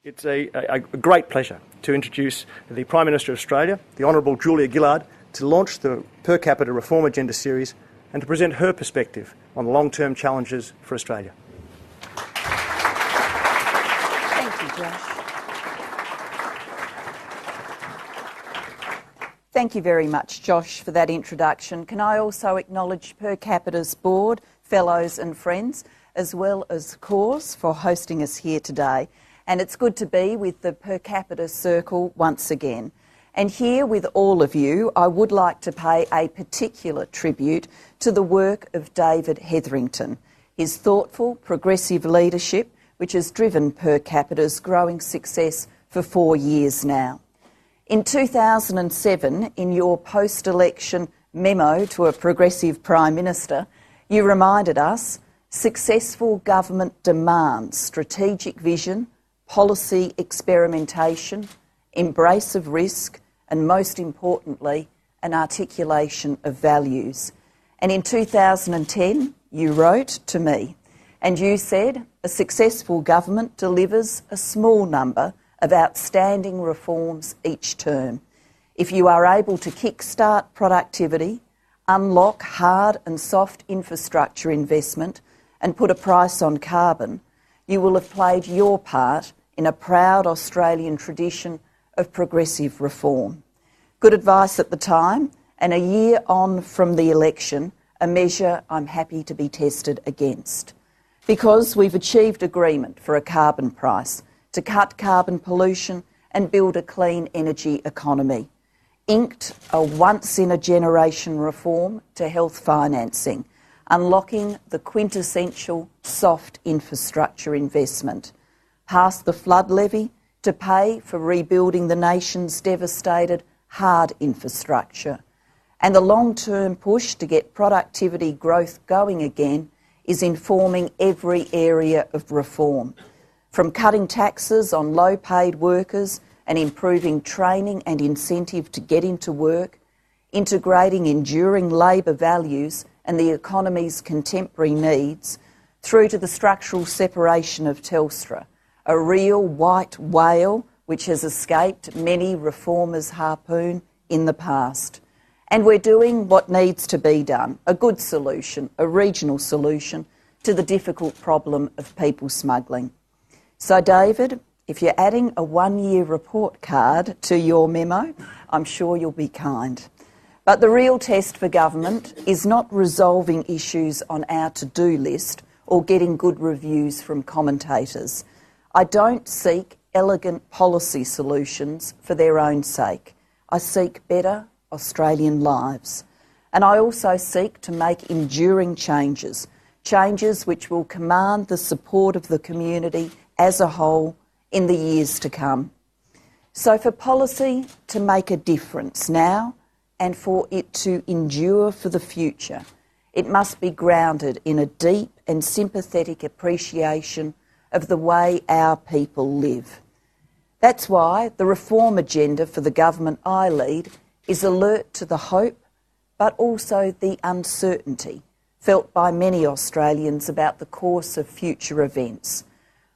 It's a great pleasure to introduce the Prime Minister of Australia, the Honourable Julia Gillard, to launch the Per Capita Reform Agenda series and to present her perspective on the long-term challenges for Australia. Thank you, Josh. Thank you very much, Josh, for that introduction. Can I also acknowledge Per Capita's board, fellows and friends, as well as CORES for hosting us here today. And it's good to be with the Per Capita Circle once again. And here with all of you, I would like to pay a particular tribute to the work of David Hetherington, his thoughtful, progressive leadership, which has driven Per Capita's growing success for 4 years now. In 2007, in your post-election memo to a progressive Prime Minister, you reminded us successful government demands strategic vision, policy experimentation, embrace of risk, and most importantly, an articulation of values. And in 2010, you wrote to me, and you said, a successful government delivers a small number of outstanding reforms each term. If you are able to kickstart productivity, unlock hard and soft infrastructure investment, and put a price on carbon, you will have played your part in a proud Australian tradition of progressive reform. Good advice at the time, and a year on from the election, a measure I'm happy to be tested against. Because we've achieved agreement for a carbon price to cut carbon pollution and build a clean energy economy. Inked a once-in-a-generation reform to health financing, unlocking the quintessential soft infrastructure investment. Passed the flood levy to pay for rebuilding the nation's devastated hard infrastructure. And the long-term push to get productivity growth going again is informing every area of reform. From cutting taxes on low-paid workers and improving training and incentive to get into work, integrating enduring labour values and the economy's contemporary needs, through to the structural separation of Telstra, a real white whale which has escaped many reformers' harpoon in the past. And we're doing what needs to be done, a good solution, a regional solution to the difficult problem of people smuggling. So, David, if you're adding a 1-year report card to your memo, I'm sure you'll be kind. But the real test for government is not resolving issues on our to-do list or getting good reviews from commentators. I don't seek elegant policy solutions for their own sake. I seek better Australian lives. And I also seek to make enduring changes, changes which will command the support of the community as a whole in the years to come. So for policy to make a difference now and for it to endure for the future, it must be grounded in a deep and sympathetic appreciation of the way our people live. That's why the reform agenda for the government I lead is alert to the hope, but also the uncertainty felt by many Australians about the course of future events.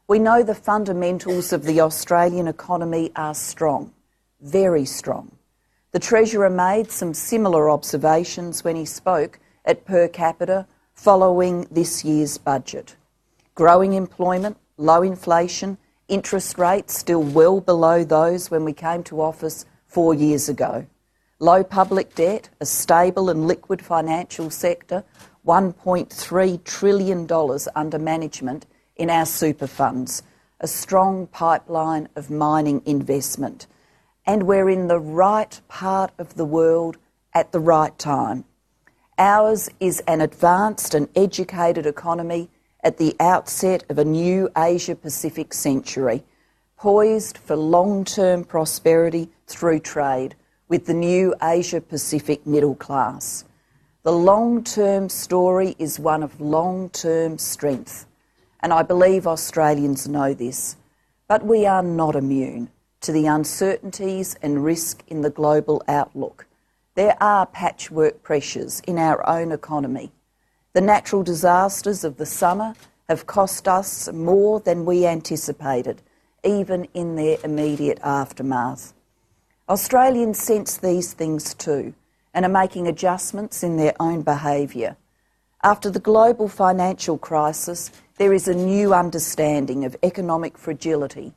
We know the fundamentals of the Australian economy are strong, very strong. The Treasurer made some similar observations when he spoke at Per Capita following this year's budget. Growing employment, low inflation, interest rates still well below those when we came to office 4 years ago. Low public debt, a stable and liquid financial sector, $1.3 trillion under management in our super funds, a strong pipeline of mining investment. And we're in the right part of the world at the right time. Ours is an advanced and educated economy at the outset of a new Asia-Pacific century, poised for long-term prosperity through trade with the new Asia-Pacific middle class. The long-term story is one of long-term strength, and I believe Australians know this, but we are not immune to the uncertainties and risk in the global outlook. There are patchwork pressures in our own economy. The natural disasters of the summer have cost us more than we anticipated, even in their immediate aftermath. Australians sense these things too and are making adjustments in their own behaviour. After the global financial crisis, there is a new understanding of economic fragility.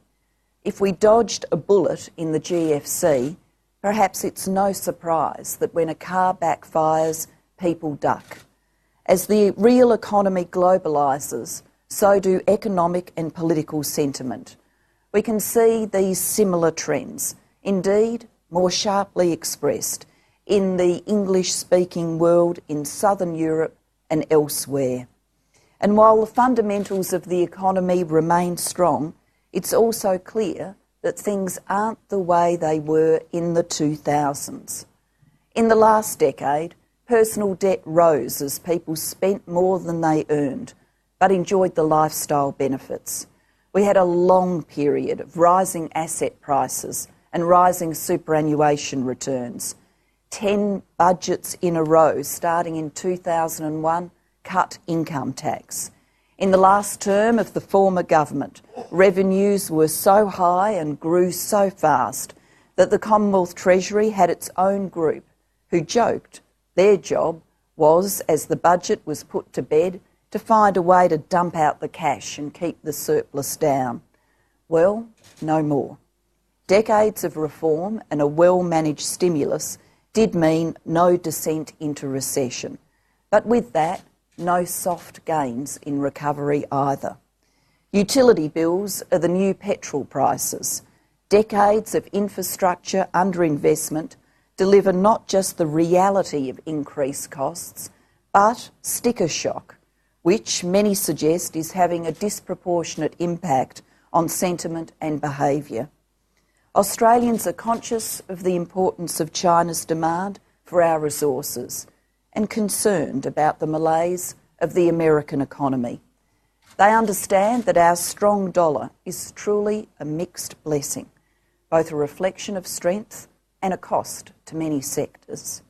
If we dodged a bullet in the GFC, perhaps it's no surprise that when a car backfires, people duck. As the real economy globalises, so do economic and political sentiment. We can see these similar trends, indeed more sharply expressed, in the English-speaking world in Southern Europe and elsewhere. And while the fundamentals of the economy remain strong, it's also clear that things aren't the way they were in the 2000s. In the last decade, personal debt rose as people spent more than they earned, but enjoyed the lifestyle benefits. We had a long period of rising asset prices and rising superannuation returns. 10 budgets in a row, starting in 2001, cut income tax. In the last term of the former government, revenues were so high and grew so fast that the Commonwealth Treasury had its own group who joked their job was, as the budget was put to bed, to find a way to dump out the cash and keep the surplus down. Well, no more. Decades of reform and a well-managed stimulus did mean no descent into recession, but with that, no soft gains in recovery either. Utility bills are the new petrol prices. Decades of infrastructure underinvestment deliver not just the reality of increased costs, but sticker shock, which many suggest is having a disproportionate impact on sentiment and behaviour. Australians are conscious of the importance of China's demand for our resources and concerned about the malaise of the American economy. They understand that our strong dollar is truly a mixed blessing, both a reflection of strength and a cost to many sectors.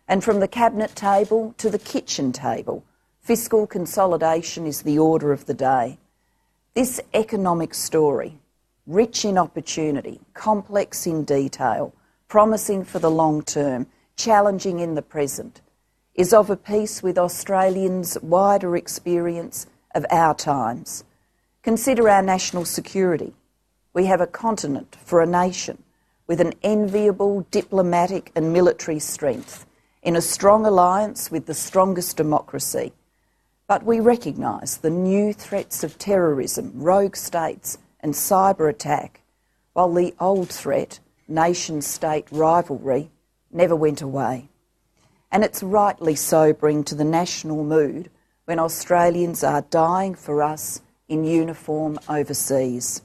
And from the cabinet table to the kitchen table, fiscal consolidation is the order of the day. This economic story, rich in opportunity, complex in detail, promising for the long term, challenging in the present, is of a piece with Australians' wider experience of our times. Consider our national security. We have a continent for a nation with an enviable diplomatic and military strength in a strong alliance with the strongest democracy. But we recognise the new threats of terrorism, rogue states and cyber attack, while the old threat, nation-state rivalry, never went away. And it's rightly sobering to the national mood when Australians are dying for us in uniform overseas.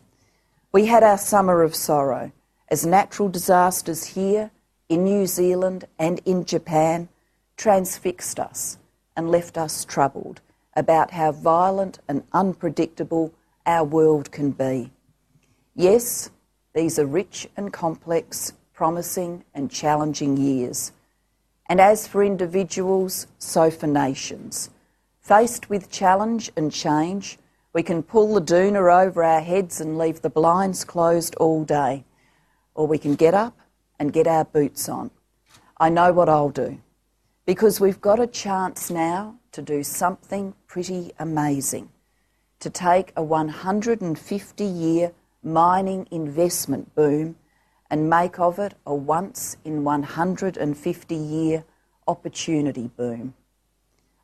We had our summer of sorrow as natural disasters here, in New Zealand and in Japan transfixed us and left us troubled about how violent and unpredictable our world can be. Yes, these are rich and complex, promising and challenging years. And as for individuals, so for nations. Faced with challenge and change, we can pull the doona over our heads and leave the blinds closed all day. Or we can get up and get our boots on. I know what I'll do, because we've got a chance now to do something pretty amazing, to take a 150-year mining investment boom and make of it a once-in-150-year opportunity boom.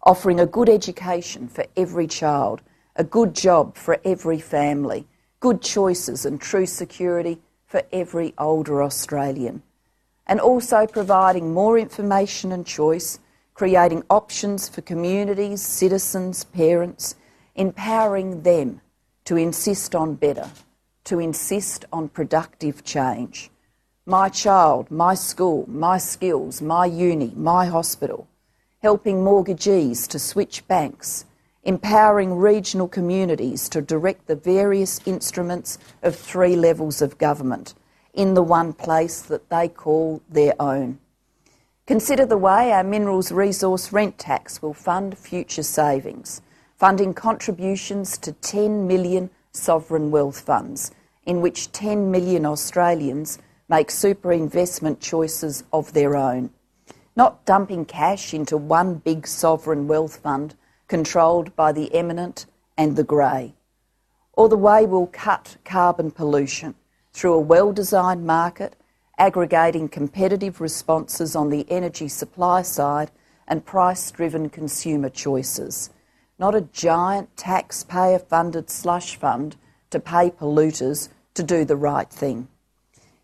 Offering a good education for every child, a good job for every family, good choices and true security for every older Australian. And also providing more information and choice, creating options for communities, citizens, parents, empowering them to insist on better, to insist on productive change. My child, my school, my skills, my uni, my hospital. Helping mortgagees to switch banks. Empowering regional communities to direct the various instruments of 3 levels of government in the one place that they call their own. Consider the way our minerals resource rent tax will fund future savings, funding contributions to 10 million sovereign wealth funds, in which 10 million Australians make super investment choices of their own, not dumping cash into one big sovereign wealth fund controlled by the eminent and the grey, or the way we'll cut carbon pollution through a well-designed market, aggregating competitive responses on the energy supply side and price-driven consumer choices, not a giant taxpayer-funded slush fund to pay polluters to do the right thing.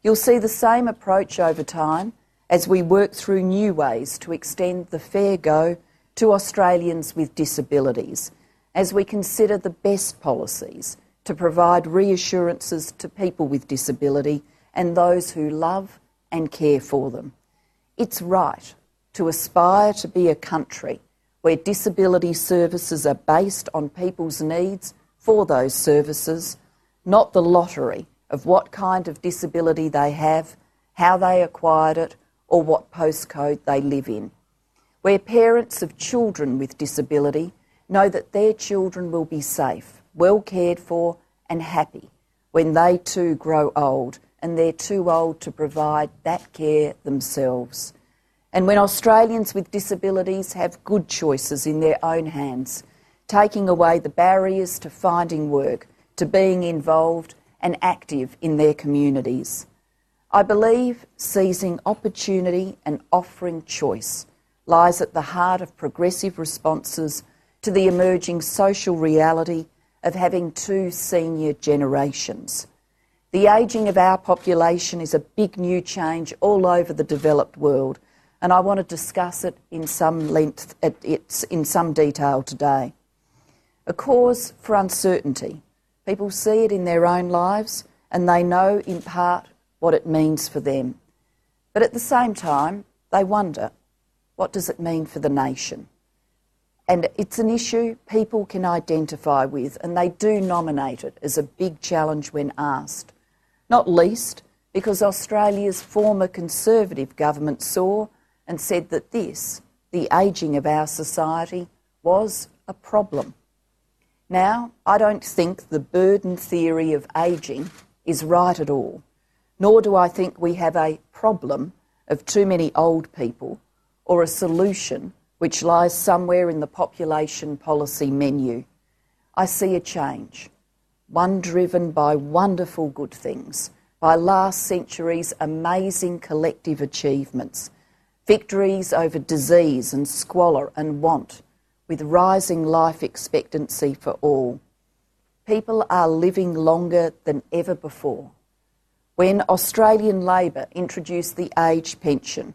You'll see the same approach over time as we work through new ways to extend the fair go to Australians with disabilities, as we consider the best policies to provide reassurances to people with disability and those who love and care for them. It's right to aspire to be a country where disability services are based on people's needs for those services, not the lottery of what kind of disability they have, how they acquired it, or what postcode they live in. Where parents of children with disability know that their children will be safe, well cared for and happy when they too grow old and they're too old to provide that care themselves. And when Australians with disabilities have good choices in their own hands, taking away the barriers to finding work, to being involved and active in their communities. I believe seizing opportunity and offering choice lies at the heart of progressive responses to the emerging social reality of having two senior generations. The ageing of our population is a big new change all over the developed world, and I want to discuss it in some length, in some detail today. A cause for uncertainty. People see it in their own lives and they know in part what it means for them. But at the same time, they wonder, what does it mean for the nation? And it's an issue people can identify with, and they do nominate it as a big challenge when asked. Not least because Australia's former Conservative government saw and said that this, the ageing of our society, was a problem. Now, I don't think the burden theory of ageing is right at all, nor do I think we have a problem of too many old people or a solution which lies somewhere in the population policy menu. I see a change, one driven by wonderful good things, by last century's amazing collective achievements, victories over disease and squalor and want, with rising life expectancy for all. People are living longer than ever before. When Australian Labor introduced the age pension,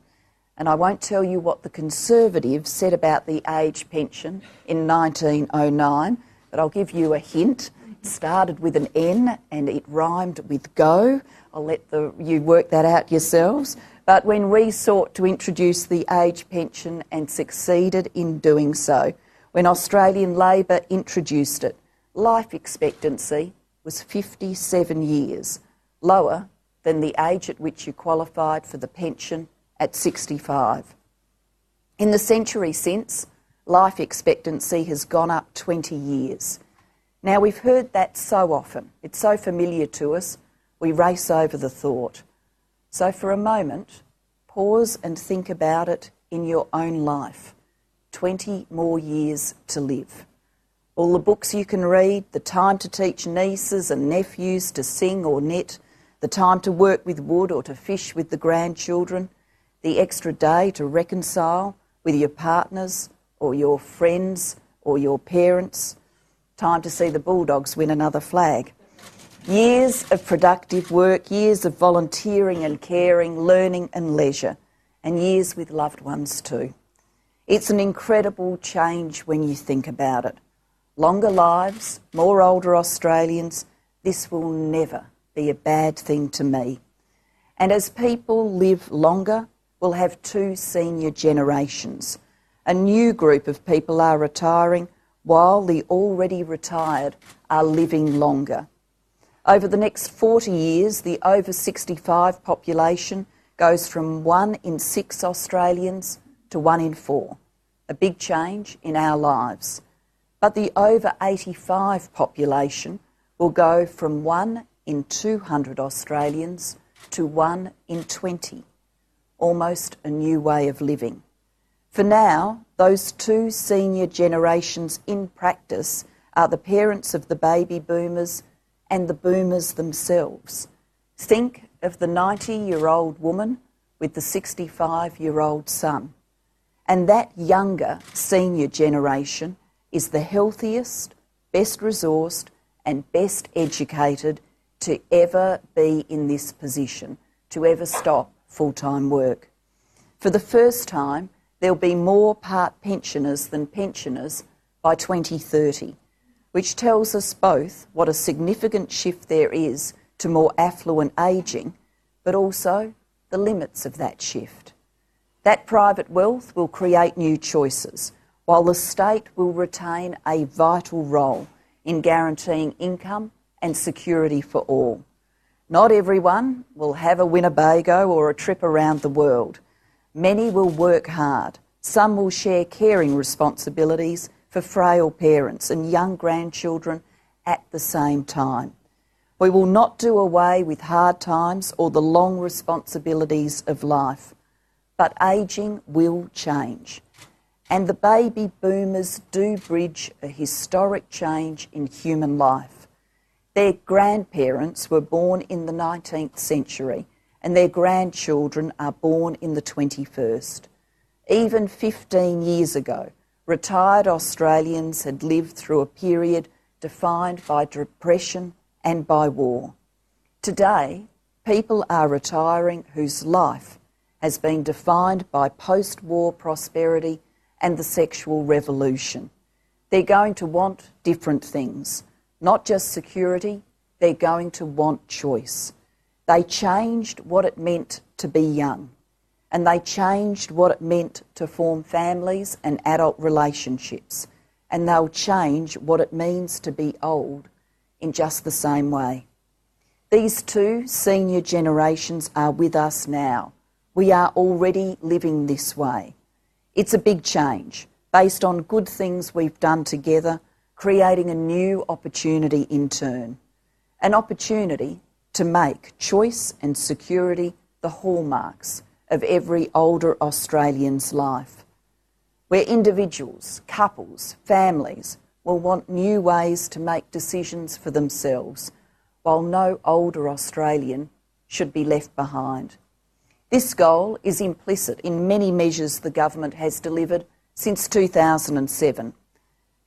and I won't tell you what the Conservatives said about the age pension in 1909, but I'll give you a hint. It started with an N and it rhymed with go. I'll let you work that out yourselves. But when we sought to introduce the age pension and succeeded in doing so, when Australian Labor introduced it, life expectancy was 57 years, lower than the age at which you qualified for the pension at 65. In the century since, life expectancy has gone up 20 years. Now, we've heard that so often. It's so familiar to us, we race over the thought. So for a moment, pause and think about it in your own life. 20 more years to live. All the books you can read, the time to teach nieces and nephews to sing or knit, the time to work with wood or to fish with the grandchildren, the extra day to reconcile with your partners or your friends or your parents, time to see the Bulldogs win another flag. Years of productive work, years of volunteering and caring, learning and leisure, and years with loved ones too. It's an incredible change when you think about it. Longer lives, more older Australians, this will never be a bad thing to me. And as people live longer, we'll have two senior generations. A new group of people are retiring while the already retired are living longer. Over the next 40 years, the over 65 population goes from 1 in 6 Australians to 1 in 4. A big change in our lives. But the over 85 population will go from 1 in 200 Australians to 1 in 20. Almost a new way of living. For now, those two senior generations in practice are the parents of the baby boomers and the boomers themselves. Think of the 90-year-old woman with the 65-year-old son. And that younger senior generation is the healthiest, best resourced and best educated to ever be in this position, to ever stop full-time work. For the first time, there'll be more part pensioners than pensioners by 2030, which tells us both what a significant shift there is to more affluent ageing, but also the limits of that shift. That private wealth will create new choices, while the state will retain a vital role in guaranteeing income and security for all. Not everyone will have a Winnebago or a trip around the world. Many will work hard. Some will share caring responsibilities for frail parents and young grandchildren at the same time. We will not do away with hard times or the long responsibilities of life, but ageing will change. And the baby boomers do bridge a historic change in human life. Their grandparents were born in the 19th century and their grandchildren are born in the 21st. Even 15 years ago, retired Australians had lived through a period defined by depression and by war. Today, people are retiring whose life has been defined by post-war prosperity and the sexual revolution. They're going to want different things, not just security, they're going to want choice. They changed what it meant to be young, and they changed what it meant to form families and adult relationships, and they'll change what it means to be old in just the same way. These two senior generations are with us now. We are already living this way. It's a big change, based on good things we've done together, creating a new opportunity in turn. An opportunity to make choice and security the hallmarks of every older Australian's life, where individuals, couples, families will want new ways to make decisions for themselves, while no older Australian should be left behind. This goal is implicit in many measures the government has delivered since 2007,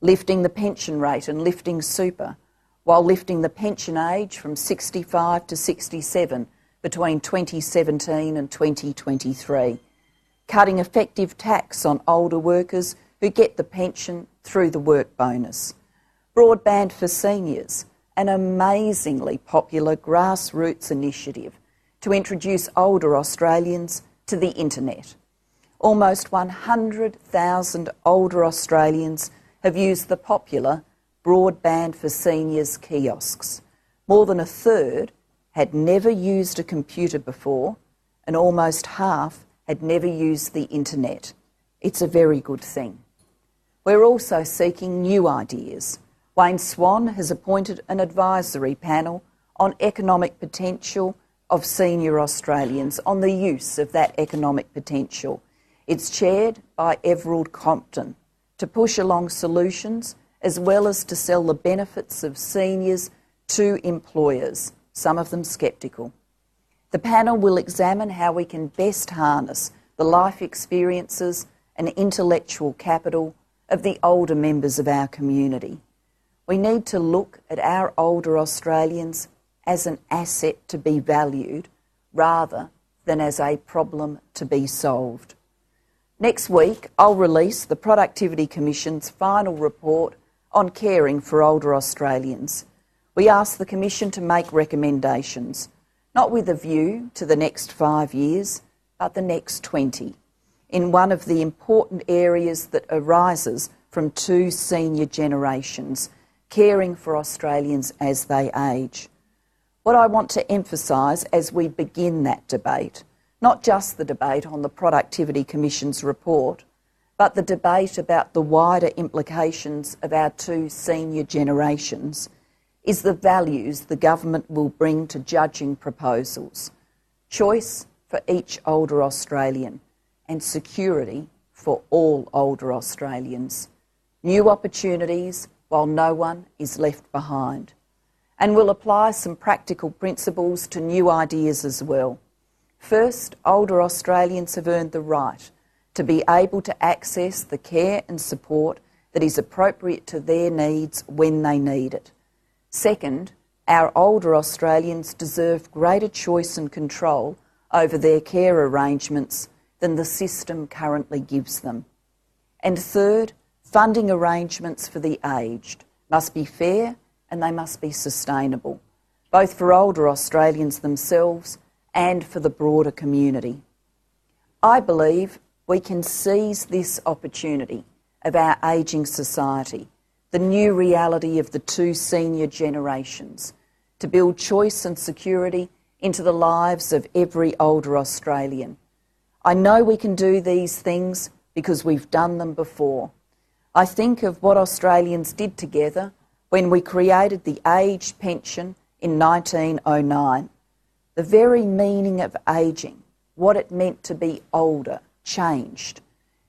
lifting the pension rate and lifting super, while lifting the pension age from 65 to 67 between 2017 and 2023, cutting effective tax on older workers who get the pension through the work bonus, broadband for seniors, an amazingly popular grassroots initiative to introduce older Australians to the internet. Almost 100,000 older Australians have used the popular broadband for seniors kiosks. More than a third had never used a computer before, and almost half had never used the internet. It's a very good thing. We're also seeking new ideas. Wayne Swan has appointed an advisory panel on economic potential of senior Australians, on the use of that economic potential. It's chaired by Everald Compton to push along solutions as well as to sell the benefits of seniors to employers, some of them sceptical. The panel will examine how we can best harness the life experiences and intellectual capital of the older members of our community. We need to look at our older Australians as an asset to be valued rather than as a problem to be solved. Next week, I'll release the Productivity Commission's final report on caring for older Australians. We ask the Commission to make recommendations, not with a view to the next 5 years, but the next 20, in one of the important areas that arises from two senior generations, caring for Australians as they age. What I want to emphasise as we begin that debate, not just the debate on the Productivity Commission's report, but the debate about the wider implications of our two senior generations, is the values the government will bring to judging proposals. Choice for each older Australian and security for all older Australians. New opportunities while no one is left behind. And we'll apply some practical principles to new ideas as well. First, older Australians have earned the right to be able to access the care and support that is appropriate to their needs when they need it. Second, our older Australians deserve greater choice and control over their care arrangements than the system currently gives them. And third, funding arrangements for the aged must be fair and they must be sustainable, both for older Australians themselves and for the broader community. I believe we can seize this opportunity of our ageing society, the new reality of the two senior generations, to build choice and security into the lives of every older Australian. I know we can do these things because we've done them before. I think of what Australians did together when we created the aged pension in 1909. The very meaning of ageing, what it meant to be older, changed.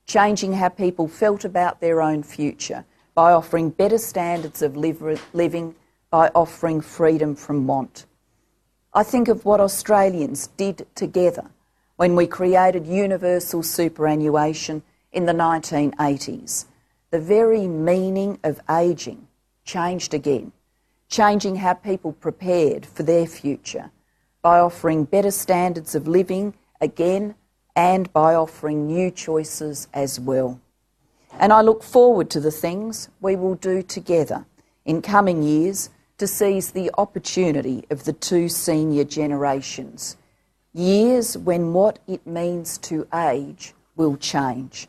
Changing how people felt about their own future by offering better standards of living, by offering freedom from want. I think of what Australians did together when we created universal superannuation in the 1980s. The very meaning of ageing changed again, changing how people prepared for their future by offering better standards of living again and by offering new choices as well. And I look forward to the things we will do together in coming years to seize the opportunity of the two senior generations. Years when what it means to age will change.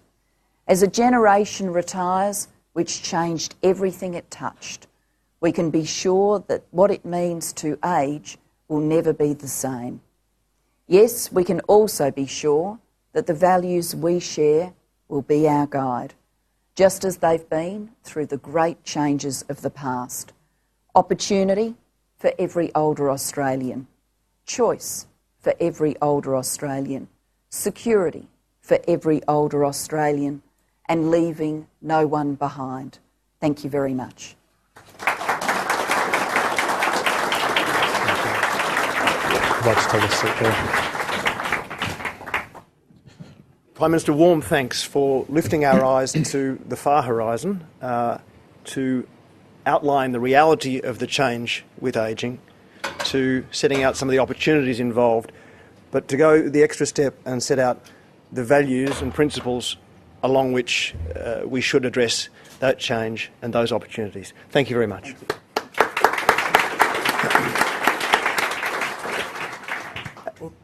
As a generation retires which changed everything it touched, we can be sure that what it means to age will never be the same. Yes, we can also be sure that the values we share will be our guide, just as they've been through the great changes of the past. Opportunity for every older Australian. Choice for every older Australian. Security for every older Australian. And leaving no one behind. Thank you very much. I'd like to take a seat there. Prime Minister, warm thanks for lifting our eyes to the far horizon, to outline the reality of the change with ageing, to setting out some of the opportunities involved, but to go the extra step and set out the values and principles along which we should address that change and those opportunities. Thank you very much.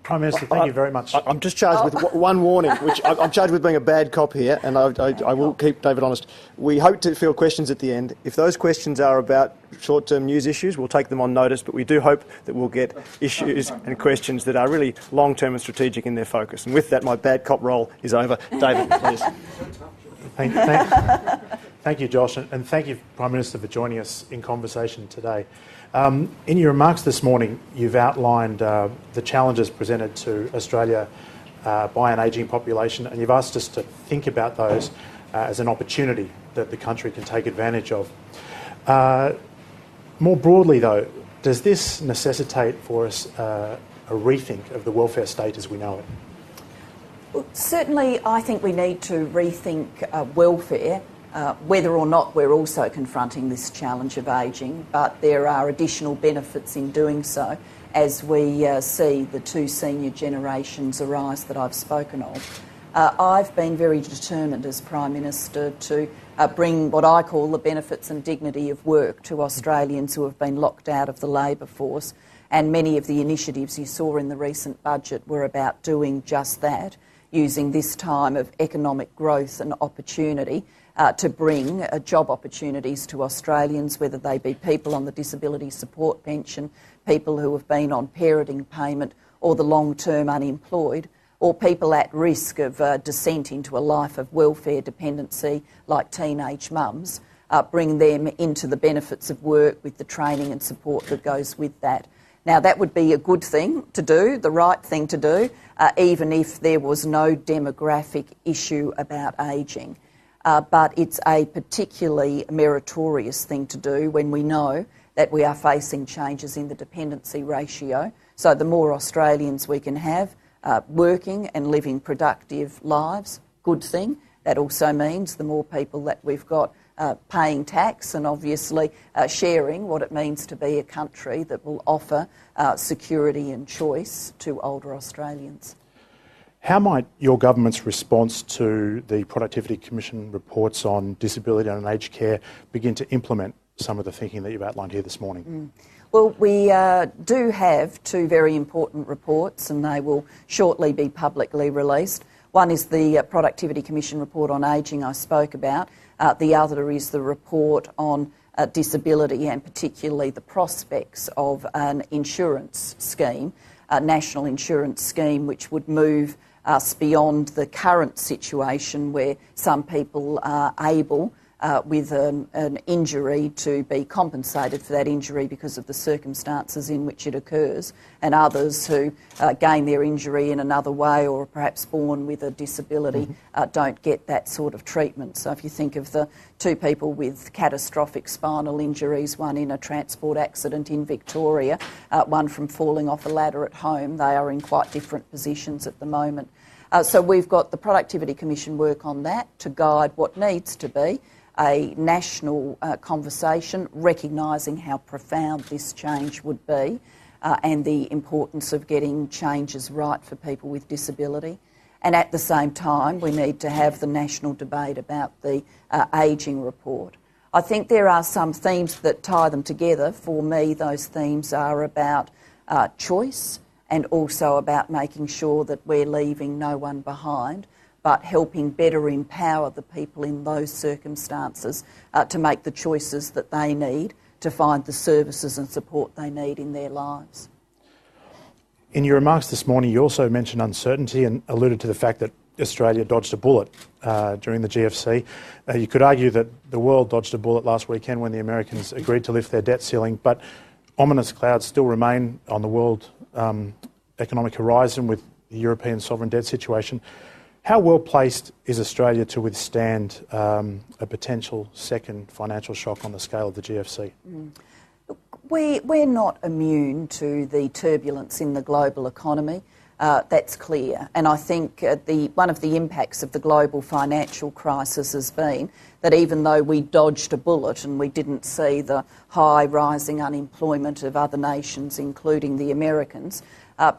Prime Minister, thank you very much. I'm just charged with one warning, which I'm charged with being a bad cop here, and I will keep David honest. We hope to field questions at the end. If those questions are about short-term news issues, we'll take them on notice, but we do hope that we'll get issues and questions that are really long-term and strategic in their focus. And with that, my bad cop role is over. David, please. Thank you, Josh, and thank you, Prime Minister, for joining us in conversation today. In your remarks this morning, you've outlined the challenges presented to Australia by an ageing population, and you've asked us to think about those as an opportunity that the country can take advantage of. More broadly, though, does this necessitate for us a rethink of the welfare state as we know it? Well, certainly, I think we need to rethink welfare. Whether or not we're also confronting this challenge of ageing, but there are additional benefits in doing so as we see the two senior generations arise that I've spoken of. I've been very determined as Prime Minister to bring what I call the benefits and dignity of work to Australians who have been locked out of the labour force, and many of the initiatives you saw in the recent budget were about doing just that, using this time of economic growth and opportunity to bring job opportunities to Australians, whether they be people on the disability support pension, people who have been on parenting payment or the long-term unemployed, or people at risk of descent into a life of welfare dependency like teenage mums, bring them into the benefits of work with the training and support that goes with that. Now, that would be a good thing to do, the right thing to do, even if there was no demographic issue about ageing. But it's a particularly meritorious thing to do when we know that we are facing changes in the dependency ratio. So the more Australians we can have working and living productive lives, good thing. That also means the more people that we've got paying tax and obviously sharing what it means to be a country that will offer security and choice to older Australians. How might your government's response to the Productivity Commission reports on disability and aged care begin to implement some of the thinking that you've outlined here this morning? Well, we do have two very important reports and they will shortly be publicly released. One is the Productivity Commission report on ageing I spoke about. The other is the report on disability and particularly the prospects of an insurance scheme, a national insurance scheme which would move us beyond the current situation where some people are able with an injury to be compensated for that injury because of the circumstances in which it occurs, and others who gain their injury in another way or are perhaps born with a disability don't get that sort of treatment. So if you think of the two people with catastrophic spinal injuries, one in a transport accident in Victoria, one from falling off a ladder at home, they are in quite different positions at the moment. So we've got the Productivity Commission work on that to guide what needs to be a national conversation, recognising how profound this change would be and the importance of getting changes right for people with disability. And at the same time, we need to have the national debate about the ageing report. I think there are some themes that tie them together. For me, those themes are about choice and also about making sure that we're leaving no one behind, but helping better empower the people in those circumstances to make the choices that they need to find the services and support they need in their lives. In your remarks this morning, you also mentioned uncertainty and alluded to the fact that Australia dodged a bullet during the GFC. You could argue that the world dodged a bullet last weekend when the Americans agreed to lift their debt ceiling, but ominous clouds still remain on the world economic horizon with the European sovereign debt situation. How well placed is Australia to withstand a potential second financial shock on the scale of the GFC? We're not immune to the turbulence in the global economy. That's clear. And I think one of the impacts of the global financial crisis has been that even though we dodged a bullet and we didn't see the high rising unemployment of other nations, including the Americans,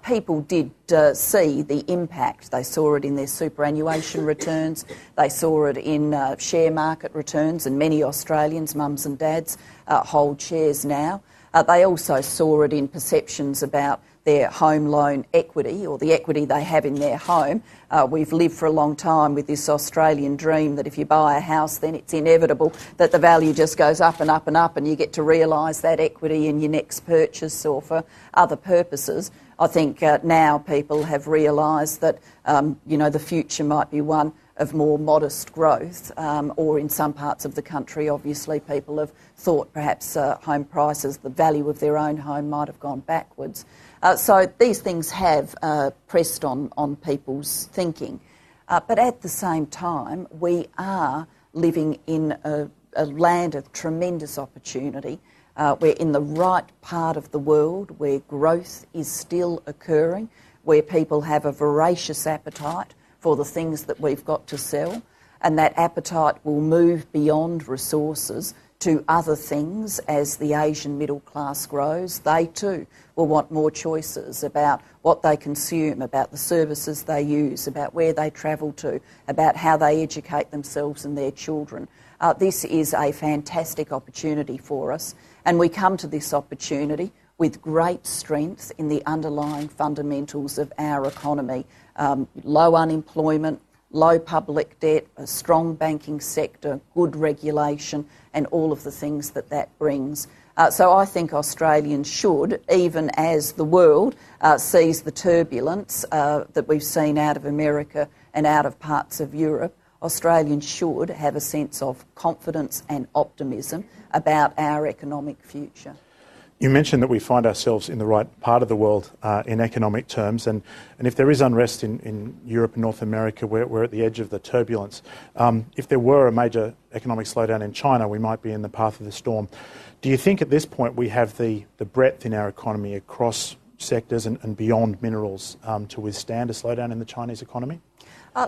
people did see the impact. They saw it in their superannuation returns, they saw it in share market returns, and many Australians, mums and dads, hold shares now. They also saw it in perceptions about their home loan equity or the equity they have in their home. We've lived for a long time with this Australian dream that if you buy a house then it's inevitable that the value just goes up and up and up and you get to realise that equity in your next purchase or for other purposes. I think now people have realised that the future might be one of more modest growth, or in some parts of the country, obviously, people have thought perhaps home prices, the value of their own home might have gone backwards. So these things have pressed on people's thinking. But at the same time, we are living in a land of tremendous opportunity. We're in the right part of the world where growth is still occurring, where people have a voracious appetite for the things that we've got to sell, and that appetite will move beyond resources to other things as the Asian middle class grows. They too will want more choices about what they consume, about the services they use, about where they travel to, about how they educate themselves and their children. This is a fantastic opportunity for us, and we come to this opportunity with great strength in the underlying fundamentals of our economy. Low unemployment, low public debt, a strong banking sector, good regulation, and all of the things that brings. So I think Australians should, even as the world sees the turbulence that we've seen out of America and out of parts of Europe, Australians should have a sense of confidence and optimism about our economic future. You mentioned that we find ourselves in the right part of the world in economic terms, and if there is unrest in Europe and North America, we're at the edge of the turbulence. If there were a major economic slowdown in China, we might be in the path of the storm. Do you think at this point we have the breadth in our economy across sectors and beyond minerals to withstand a slowdown in the Chinese economy?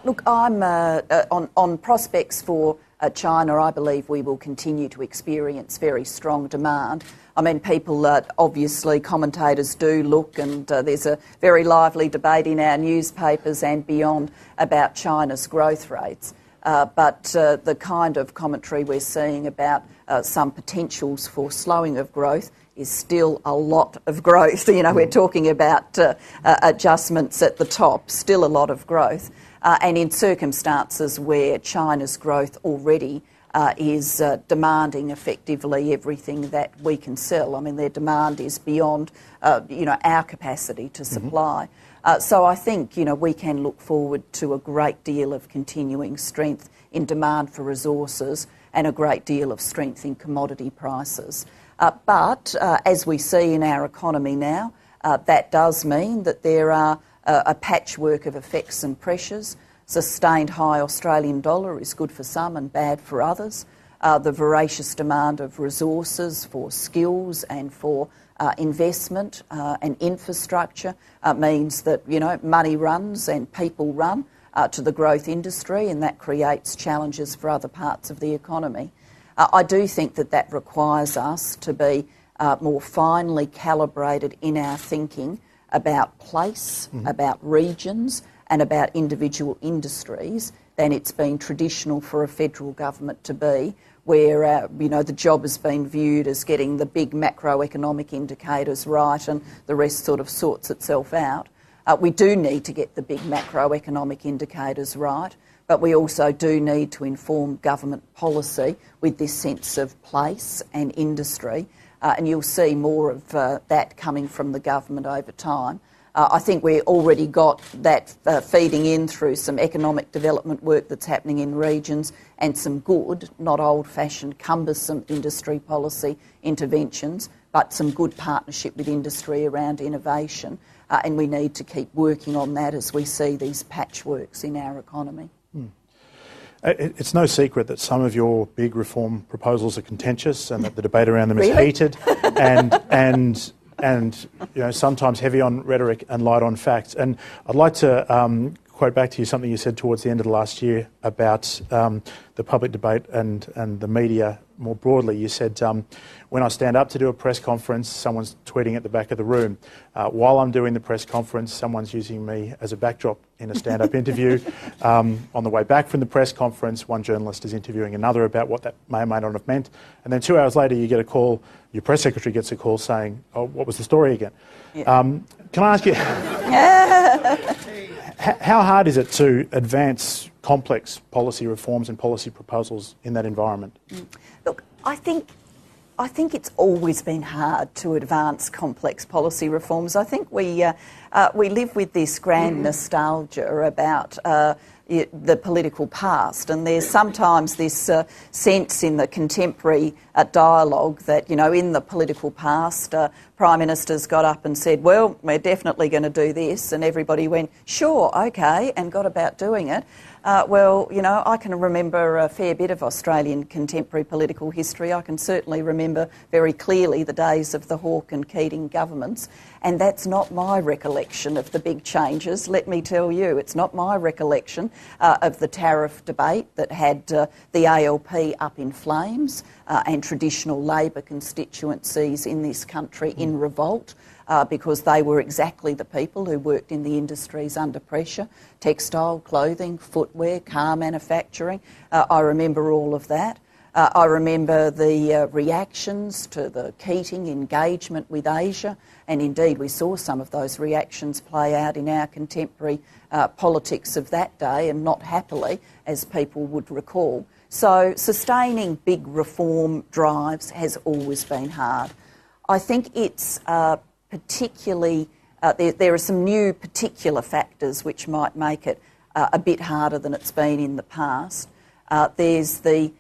Look, I'm on prospects for China. I believe we will continue to experience very strong demand. I mean, people, obviously, commentators do look, and there's a very lively debate in our newspapers and beyond about China's growth rates. But the kind of commentary we're seeing about some potentials for slowing of growth is still a lot of growth. You know, we're talking about adjustments at the top, still a lot of growth. And in circumstances where China's growth already is demanding effectively everything that we can sell. I mean, their demand is beyond, our capacity to supply. So I think, we can look forward to a great deal of continuing strength in demand for resources and a great deal of strength in commodity prices. But as we see in our economy now, that does mean that there are a patchwork of effects and pressures. Sustained high Australian dollar is good for some and bad for others. The voracious demand of resources for skills and for investment and infrastructure means that, money runs and people run to the growth industry, and that creates challenges for other parts of the economy. I do think that requires us to be more finely calibrated in our thinking about place, about regions, and about individual industries than it's been traditional for a federal government to be, where the job has been viewed as getting the big macroeconomic indicators right and the rest sort of sorts itself out. We do need to get the big macroeconomic indicators right, but we also do need to inform government policy with this sense of place and industry, and you'll see more of that coming from the government over time. I think we already got that feeding in through some economic development work that's happening in regions and some good, not old-fashioned, cumbersome industry policy interventions, but some good partnership with industry around innovation. And we need to keep working on that as we see these patchworks in our economy. It's no secret that some of your big reform proposals are contentious and that the debate around them is heated and sometimes heavy on rhetoric and light on facts. And I'd like to quote back to you something you said towards the end of the last year about the public debate and the media more broadly. You said, when I stand up to do a press conference, someone's tweeting at the back of the room. While I'm doing the press conference, someone's using me as a backdrop in a stand-up interview. On the way back from the press conference, one journalist is interviewing another about what that may or may not have meant. And then 2 hours later, you get a call, your press secretary gets a call saying, oh, what was the story again? Yeah. Can I ask you, how hard is it to advance complex policy reforms and policy proposals in that environment? Look, I think it's always been hard to advance complex policy reforms. I think we live with this grand nostalgia about the political past, and there's sometimes this sense in the contemporary dialogue that, in the political past, Prime Ministers got up and said, well, we're definitely going to do this, and everybody went, sure, okay, and got about doing it. I can remember a fair bit of Australian contemporary political history. I can certainly remember very clearly the days of the Hawke and Keating governments, and that's not my recollection of the big changes, let me tell you. It's not my recollection of the tariff debate that had the ALP up in flames and traditional Labor constituencies in this country in revolt. Because they were exactly the people who worked in the industries under pressure, textile, clothing, footwear, car manufacturing. I remember all of that. I remember the reactions to the Keating engagement with Asia, and indeed we saw some of those reactions play out in our contemporary politics of that day, and not happily, as people would recall. So sustaining big reform drives has always been hard. I think it's particularly, there are some new particular factors which might make it a bit harder than it's been in the past. There's the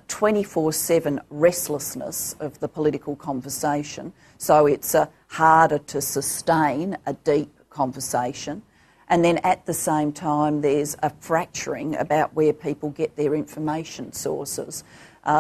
24/7 restlessness of the political conversation, so it's harder to sustain a deep conversation. And then at the same time, there's a fracturing about where people get their information sources.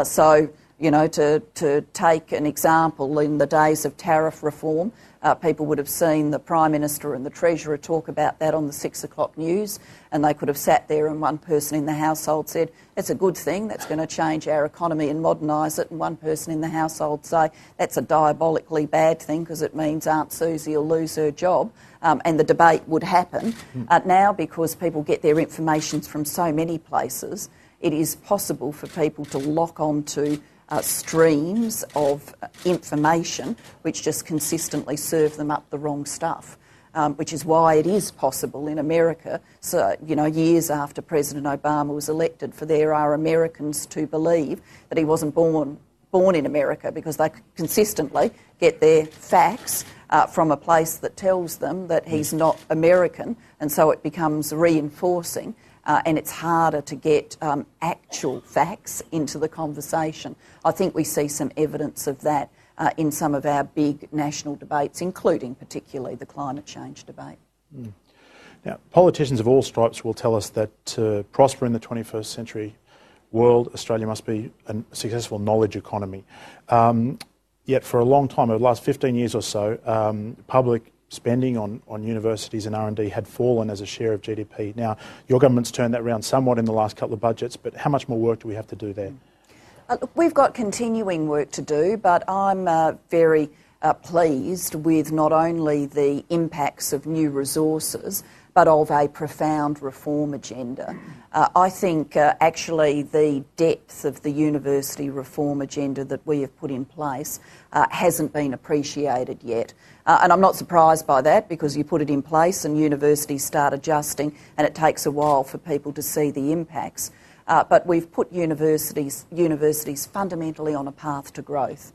So, you know, to take an example, in the days of tariff reform, people would have seen the Prime Minister and the Treasurer talk about that on the 6 o'clock news, and they could have sat there and one person in the household said, it's a good thing, that's going to change our economy and modernise it, and one person in the household say, that's a diabolically bad thing because it means Aunt Susie will lose her job, and the debate would happen. Now, because people get their information from so many places, it is possible for people to lock onto streams of information which just consistently serve them up the wrong stuff, which is why it is possible in America, so, you know, years after President Obama was elected, for there are Americans to believe that he wasn't born in America, because they consistently get their facts from a place that tells them that he's not American, and so it becomes reinforcing. And it's harder to get actual facts into the conversation. I think we see some evidence of that in some of our big national debates, including particularly the climate change debate. Now, politicians of all stripes will tell us that to prosper in the 21st century world, Australia must be a successful knowledge economy. Yet for a long time, over the last 15 years or so, public spending on universities and R&D had fallen as a share of GDP. Now, your government's turned that around somewhat in the last couple of budgets, but how much more work do we have to do there? Look, we've got continuing work to do, but I'm very pleased with not only the impacts of new resources, but of a profound reform agenda. I think actually the depth of the university reform agenda that we have put in place hasn't been appreciated yet. And I'm not surprised by that, because you put it in place and universities start adjusting, and it takes a while for people to see the impacts. But we've put universities fundamentally on a path to growth.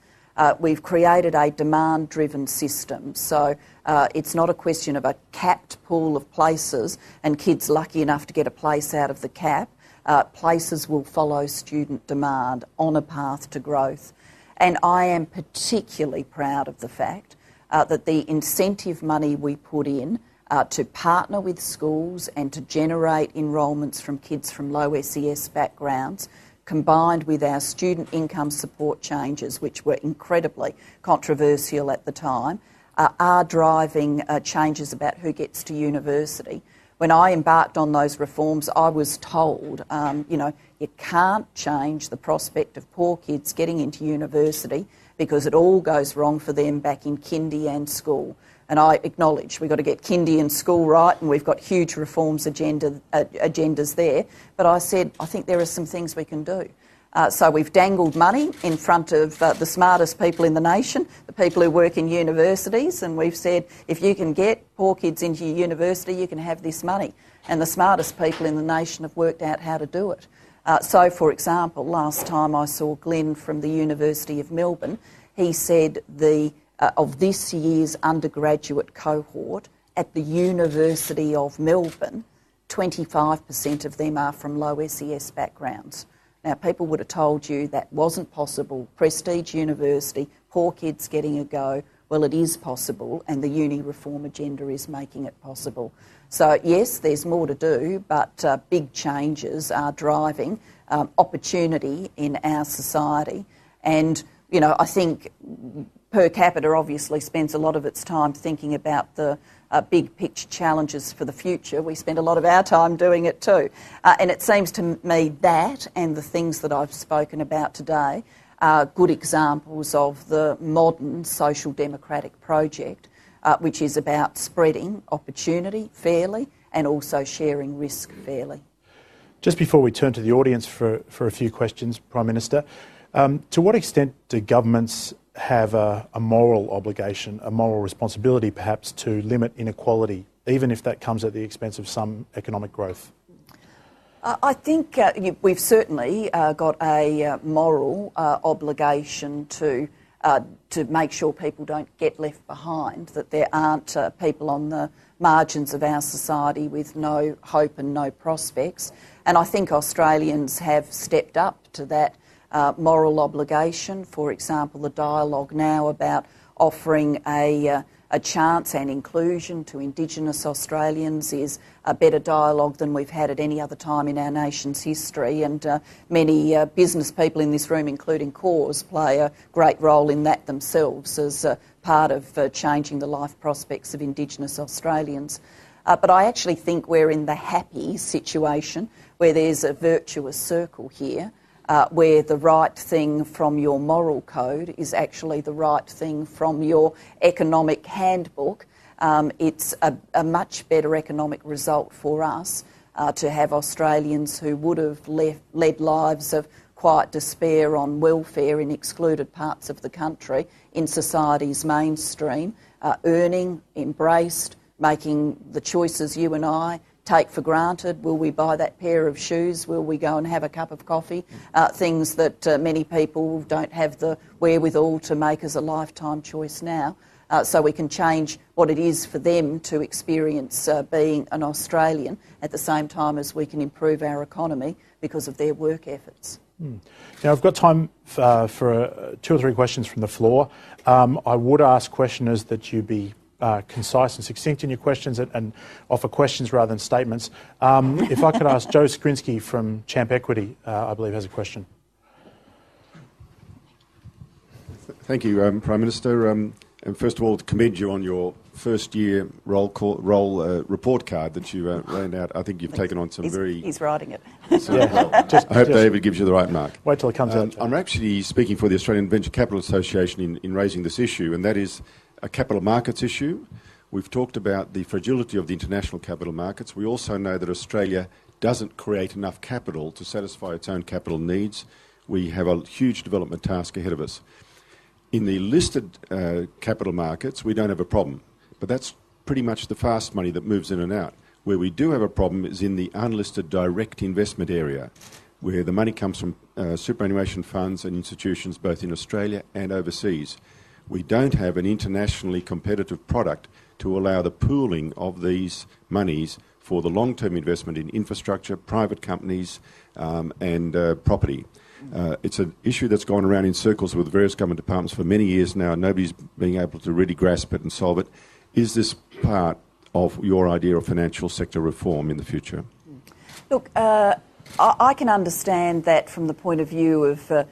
We've created a demand-driven system, so it's not a question of a capped pool of places and kids lucky enough to get a place out of the cap. Places will follow student demand on a path to growth. And I am particularly proud of the fact that the incentive money we put in to partner with schools and to generate enrolments from kids from low SES backgrounds, combined with our student income support changes, which were incredibly controversial at the time, are driving changes about who gets to university. When I embarked on those reforms, I was told, you know, you can't change the prospect of poor kids getting into university because it all goes wrong for them back in kindy and school. And I acknowledge we've got to get kindy and school right, and we've got huge reforms agendas there. But I said, I think there are some things we can do. So we've dangled money in front of the smartest people in the nation, the people who work in universities, and we've said, if you can get poor kids into your university, you can have this money. And the smartest people in the nation have worked out how to do it. So, for example, last time I saw Glenn from the University of Melbourne, he said of this year's undergraduate cohort at the University of Melbourne, 25% of them are from low SES backgrounds. Now, people would have told you that wasn't possible. Prestige university, poor kids getting a go. Well, it is possible, and the uni reform agenda is making it possible. So, yes, there's more to do, but big changes are driving opportunity in our society. And, you know, I think Per Capita obviously spends a lot of its time thinking about the big picture challenges for the future. We spend a lot of our time doing it too. And it seems to me that and the things that I've spoken about today are good examples of the modern social democratic project, which is about spreading opportunity fairly and also sharing risk fairly. Just before we turn to the audience for a few questions, Prime Minister, to what extent do governments have a moral obligation, a moral responsibility perhaps, to limit inequality, even if that comes at the expense of some economic growth? I think we've certainly got a moral obligation to to make sure people don't get left behind, that there aren't people on the margins of our society with no hope and no prospects. And I think Australians have stepped up to that moral obligation. For example, the dialogue now about offering a chance and inclusion to Indigenous Australians is a better dialogue than we've had at any other time in our nation's history, and many business people in this room, including Cores, play a great role in that themselves as part of changing the life prospects of Indigenous Australians. But I actually think we're in the happy situation where there's a virtuous circle here, where the right thing from your moral code is actually the right thing from your economic handbook. It's a much better economic result for us to have Australians who would have led lives of quiet despair on welfare in excluded parts of the country in society's mainstream, earning, embraced, making the choices you and I take for granted. Will we buy that pair of shoes? Will we go and have a cup of coffee? Things that many people don't have the wherewithal to make as a lifetime choice now. So we can change what it is for them to experience being an Australian at the same time as we can improve our economy because of their work efforts. Now, I've got time for 2 or 3 questions from the floor. I would ask questioners that you be concise and succinct in your questions and offer questions rather than statements. If I could ask Joe Skrinsky from Champ Equity, I believe has a question. Thank you, Prime Minister. And first of all, to commend you on your first-year report card that you ran out. I think you've taken on some He's writing it. I hope David gives you the right mark. Wait till it comes out. I'm actually speaking for the Australian Venture Capital Association in raising this issue, and that is a capital markets issue. We've talked about the fragility of the international capital markets. We also know that Australia doesn't create enough capital to satisfy its own capital needs. We have a huge development task ahead of us. In the listed capital markets, we don't have a problem, but that's pretty much the fast money that moves in and out. Where we do have a problem is in the unlisted direct investment area, where the money comes from superannuation funds and institutions both in Australia and overseas. We don't have an internationally competitive product to allow the pooling of these monies for the long-term investment in infrastructure, private companies and property. It's an issue that's gone around in circles with various government departments for many years now. Nobody's being able to really grasp it and solve it. Is this part of your idea of financial sector reform in the future? Look, I can understand that from the point of view of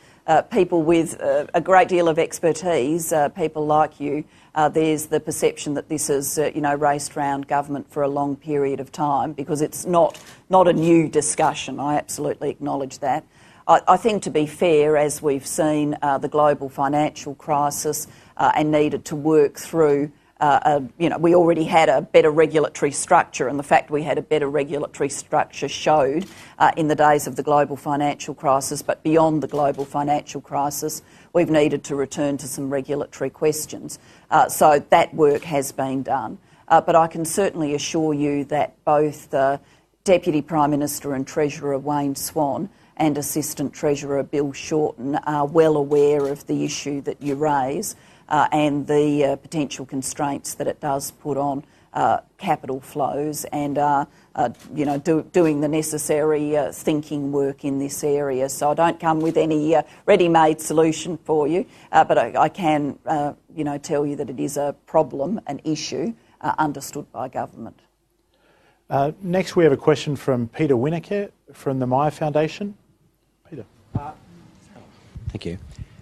people with a great deal of expertise, people like you. There's the perception that this has, raced round government for a long period of time because it's not a new discussion. I absolutely acknowledge that. I think, to be fair, as we've seen the global financial crisis and needed to work through, we already had a better regulatory structure, and the fact we had a better regulatory structure showed in the days of the global financial crisis. But beyond the global financial crisis, we've needed to return to some regulatory questions. So that work has been done. But I can certainly assure you that both the Deputy Prime Minister and Treasurer Wayne Swan and Assistant Treasurer Bill Shorten are well aware of the issue that you raise and the potential constraints that it does put on capital flows, and are doing the necessary thinking work in this area. So I don't come with any ready-made solution for you, but I can tell you that it is a problem, an issue understood by government. Next we have a question from Peter Winnicke from the Myer Foundation. Peter. Thank you.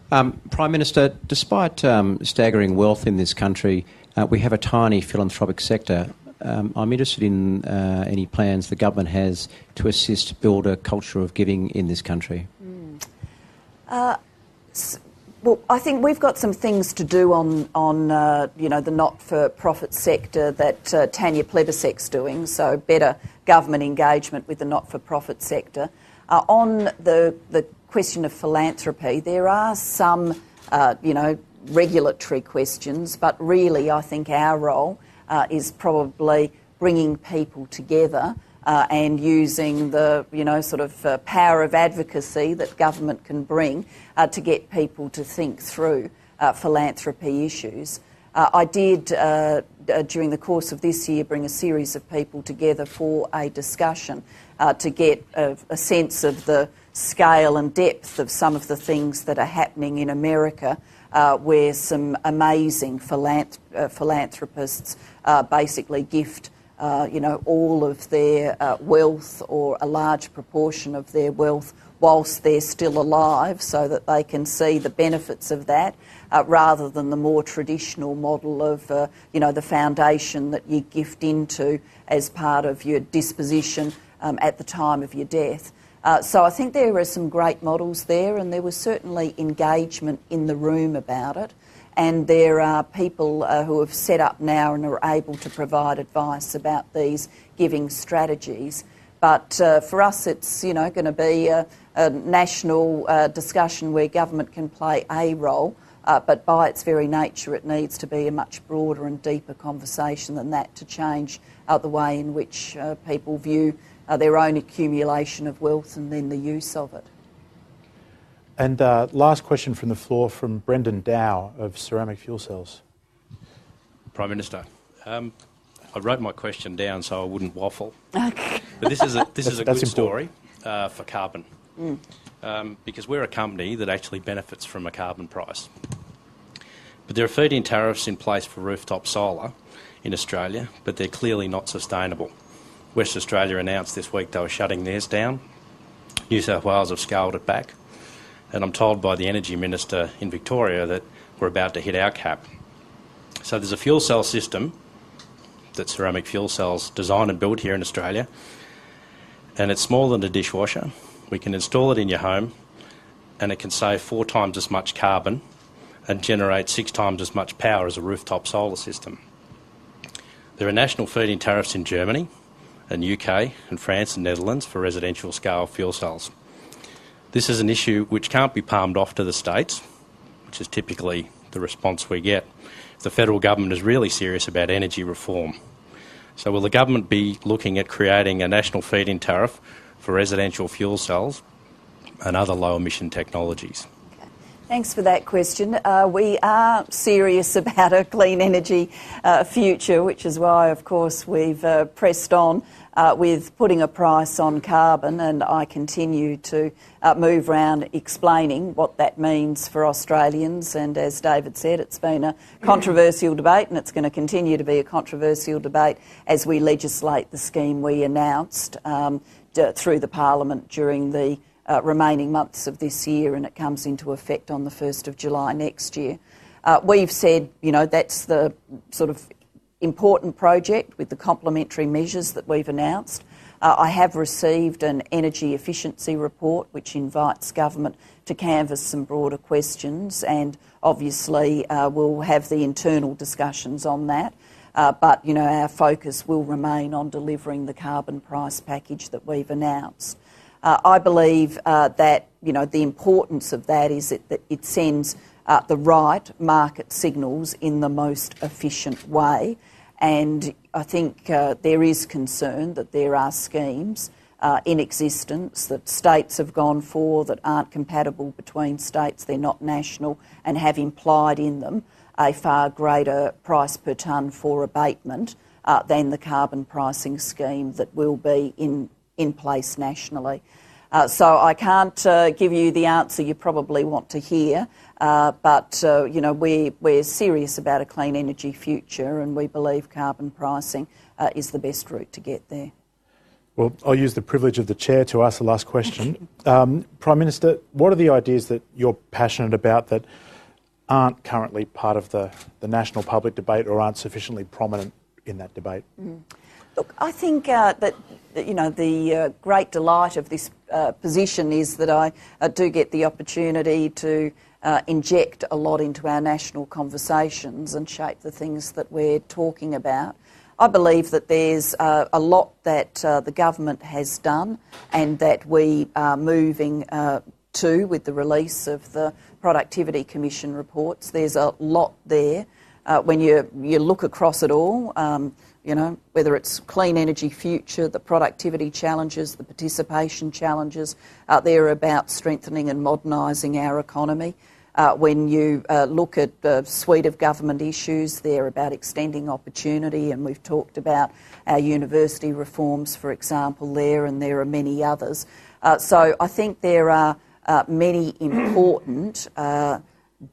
Prime Minister, despite staggering wealth in this country, we have a tiny philanthropic sector. I'm interested in any plans the government has to assist build a culture of giving in this country. Well, I think we've got some things to do on the not-for-profit sector that Tanya Plibersek's doing, so better government engagement with the not-for-profit sector. On the question of philanthropy, there are some, regulatory questions, but really I think our role is probably bringing people together and using the, power of advocacy that government can bring to get people to think through philanthropy issues. I did, during the course of this year, bring a series of people together for a discussion to get a sense of the scale and depth of some of the things that are happening in America, where some amazing philanthropists basically gift all of their wealth, or a large proportion of their wealth, whilst they're still alive, so that they can see the benefits of that, rather than the more traditional model of, the foundation that you gift into as part of your disposition at the time of your death. So I think there are some great models there, and there was certainly engagement in the room about it. And there are people who have set up now and are able to provide advice about these giving strategies. But for us, it's going to be a national discussion where government can play a role, but by its very nature, it needs to be a much broader and deeper conversation than that to change the way in which people view their own accumulation of wealth and then the use of it. And last question from the floor from Brendan Dow of Ceramic Fuel Cells. Prime Minister, I wrote my question down so I wouldn't waffle. But this is a good story for carbon, because we're a company that actually benefits from a carbon price. But there are feed-in tariffs in place for rooftop solar in Australia, but they're clearly not sustainable. West Australia announced this week they were shutting theirs down. New South Wales have scaled it back. And I'm told by the Energy Minister in Victoria that we're about to hit our cap. So there's a fuel cell system that Ceramic Fuel Cells designed and built here in Australia, and it's smaller than a dishwasher. We can install it in your home, and it can save 4 times as much carbon and generate 6 times as much power as a rooftop solar system. There are national feed-in tariffs in Germany and UK and France and Netherlands for residential scale fuel cells. This is an issue which can't be palmed off to the states, which is typically the response we get if the federal government is really serious about energy reform. So will the government be looking at creating a national feed-in tariff for residential fuel cells and other low-emission technologies? Thanks for that question. We are serious about a clean energy future, which is why, of course, we've pressed on with putting a price on carbon, and I continue to move around explaining what that means for Australians. And as David said, it's been a controversial debate, and it's going to continue to be a controversial debate as we legislate the scheme we announced through the Parliament during the remaining months of this year, and it comes into effect on the 1st of July next year. We've said, that's the sort of important project with the complementary measures that we've announced. I have received an energy efficiency report which invites government to canvass some broader questions, and obviously we'll have the internal discussions on that. But our focus will remain on delivering the carbon price package that we've announced. I believe that the importance of that is that it sends the right market signals in the most efficient way. And I think there is concern that there are schemes in existence that states have gone for that aren't compatible between states, they're not national, and have implied in them a far greater price per tonne for abatement than the carbon pricing scheme that will be in place nationally. So I can't give you the answer you probably want to hear, but we're serious about a clean energy future, and we believe carbon pricing is the best route to get there. Well, I'll use the privilege of the chair to ask the last question. Prime Minister, what are the ideas that you're passionate about that aren't currently part of the national public debate or aren't sufficiently prominent in that debate? Look, I think that the great delight of this position is that I do get the opportunity to inject a lot into our national conversations and shape the things that we're talking about. I believe that there's a lot that the government has done and that we are moving to with the release of the Productivity Commission reports. There's a lot there. When you look across it all, whether it's clean energy future, the productivity challenges, the participation challenges, they're about strengthening and modernising our economy. When you look at the suite of government issues, they're about extending opportunity, and we've talked about our university reforms, for example, there, and there are many others. So I think there are many important,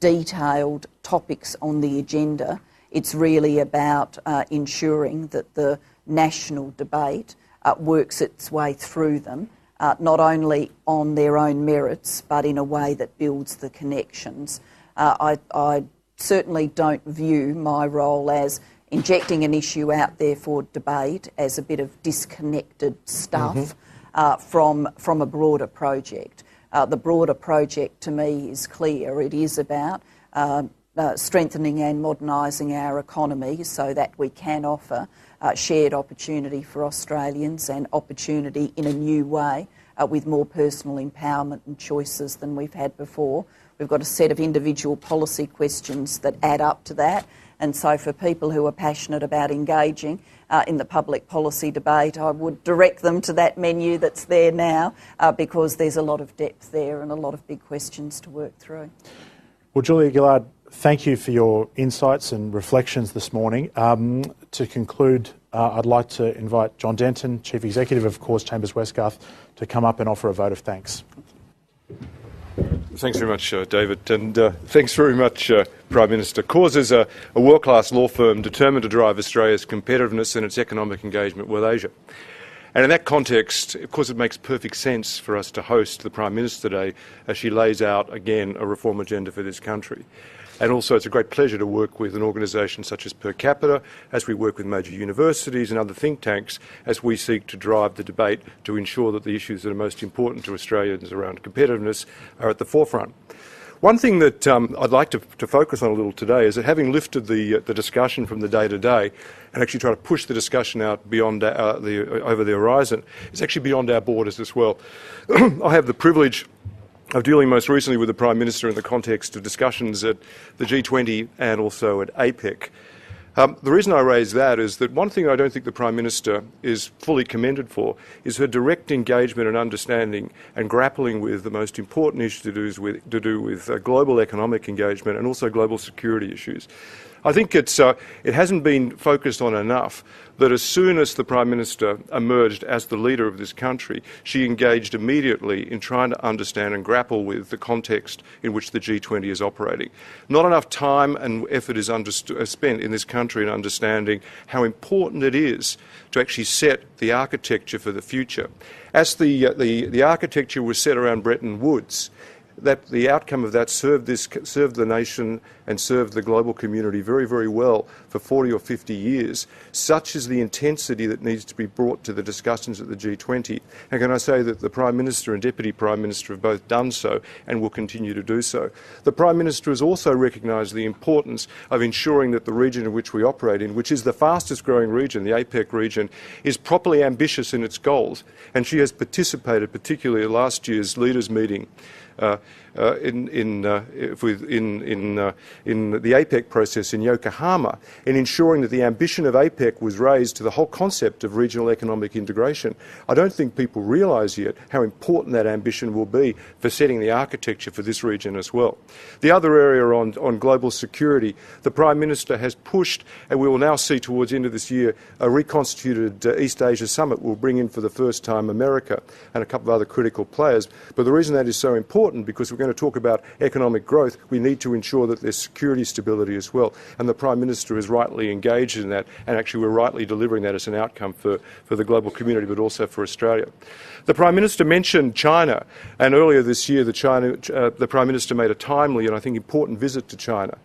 detailed topics on the agenda. It's really about ensuring that the national debate works its way through them, not only on their own merits, but in a way that builds the connections. I certainly don't view my role as injecting an issue out there for debate as a bit of disconnected stuff from a broader project. The broader project to me is clear. It is about strengthening and modernising our economy so that we can offer shared opportunity for Australians and opportunity in a new way with more personal empowerment and choices than we've had before. We've got a set of individual policy questions that add up to that, and so for people who are passionate about engaging in the public policy debate, I would direct them to that menu that's there now because there's a lot of depth there and a lot of big questions to work through. Well, Julia Gillard, thank you for your insights and reflections this morning. To conclude, I'd like to invite John Denton, Chief Executive of Cause Chambers Westgarth, to come up and offer a vote of thanks. Thanks very much, David, and thanks very much, Prime Minister. Cause is a world-class law firm determined to drive Australia's competitiveness and its economic engagement with Asia. And in that context, of course, it makes perfect sense for us to host the Prime Minister today as she lays out, again, a reform agenda for this country. And also it's a great pleasure to work with an organisation such as Per Capita, as we work with major universities and other think tanks, as we seek to drive the debate to ensure that the issues that are most important to Australians around competitiveness are at the forefront. One thing that I'd like to focus on a little today is that having lifted the discussion from the day-to-day and actually try to push the discussion out beyond over the horizon, it's actually beyond our borders as well. I have the privilege of dealing most recently with the Prime Minister in the context of discussions at the G20 and also at APEC. The reason I raise that is that one thing I don't think the Prime Minister is fully commended for is her direct engagement and understanding and grappling with the most important issues to do with global economic engagement and also global security issues. I think it hasn't been focused on enough that as soon as the Prime Minister emerged as the leader of this country, she engaged immediately in trying to understand and grapple with the context in which the G20 is operating. Not enough time and effort is spent in this country in understanding how important it is to actually set the architecture for the future. As the architecture was set around Bretton Woods, that the outcome of that served the nation and served the global community very, very well for 40 or 50 years. Such is the intensity that needs to be brought to the discussions at the G20. And can I say that the Prime Minister and Deputy Prime Minister have both done so and will continue to do so. The Prime Minister has also recognised the importance of ensuring that the region in which we operate in, which is the fastest growing region, the APEC region, is properly ambitious in its goals. And she has participated, particularly at last year's leaders' meeting, in the APEC process in Yokohama, in ensuring that the ambition of APEC was raised to the whole concept of regional economic integration. I don't think people realise yet how important that ambition will be for setting the architecture for this region as well. The other area on global security, the Prime Minister has pushed, and we will now see towards the end of this year, a reconstituted East Asia summit will bring in for the first time America and a couple of other critical players. But the reason that is so important, because we're going to talk about economic growth, we need to ensure that there's security stability as well. And the Prime Minister is rightly engaged in that, and actually we're rightly delivering that as an outcome for the global community, but also for Australia. The Prime Minister mentioned China, and earlier this year the Prime Minister made a timely and I think important visit to China.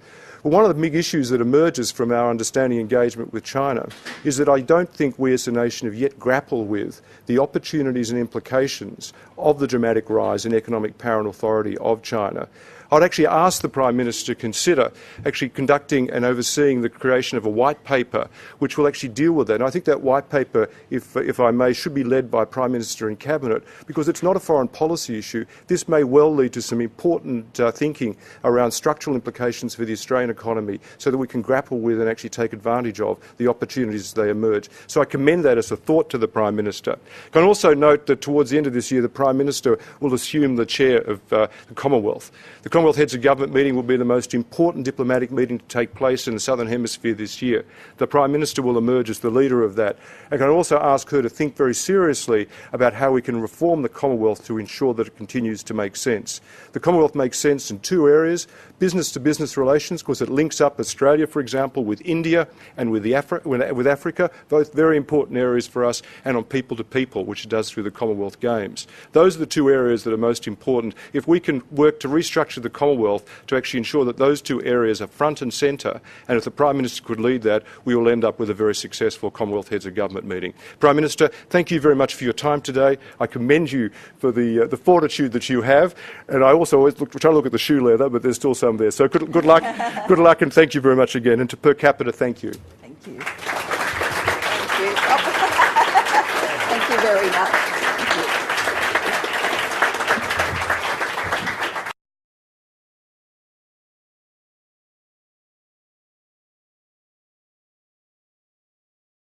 Well, one of the big issues that emerges from our understanding engagement with China is that I don't think we as a nation have yet grappled with the opportunities and implications of the dramatic rise in economic power and authority of China. I'd actually ask the Prime Minister to consider actually conducting and overseeing the creation of a white paper which will actually deal with that. And I think that white paper, if I may, should be led by Prime Minister and Cabinet, because it's not a foreign policy issue. This may well lead to some important thinking around structural implications for the Australian economy so that we can grapple with and actually take advantage of the opportunities as they emerge. So I commend that as a thought to the Prime Minister. I can also note that towards the end of this year the Prime Minister will assume the chair of the Commonwealth. The Commonwealth Heads of Government meeting will be the most important diplomatic meeting to take place in the Southern Hemisphere this year. The Prime Minister will emerge as the leader of that. And can I also ask her to think very seriously about how we can reform the Commonwealth to ensure that it continues to make sense. The Commonwealth makes sense in two areas: business-to-business relations, because it links up Australia, for example, with India and with Africa, both very important areas for us, and on people-to-people, which it does through the Commonwealth Games. Those are the two areas that are most important. If we can work to restructure the Commonwealth to actually ensure that those two areas are front and centre, and if the Prime Minister could lead that, we will end up with a very successful Commonwealth Heads of Government meeting. Prime Minister, thank you very much for your time today. I commend you for the fortitude that you have, and I also always try to look at the shoe leather, but there's still some there. So good luck, and thank you very much again. And to Per Capita, thank you.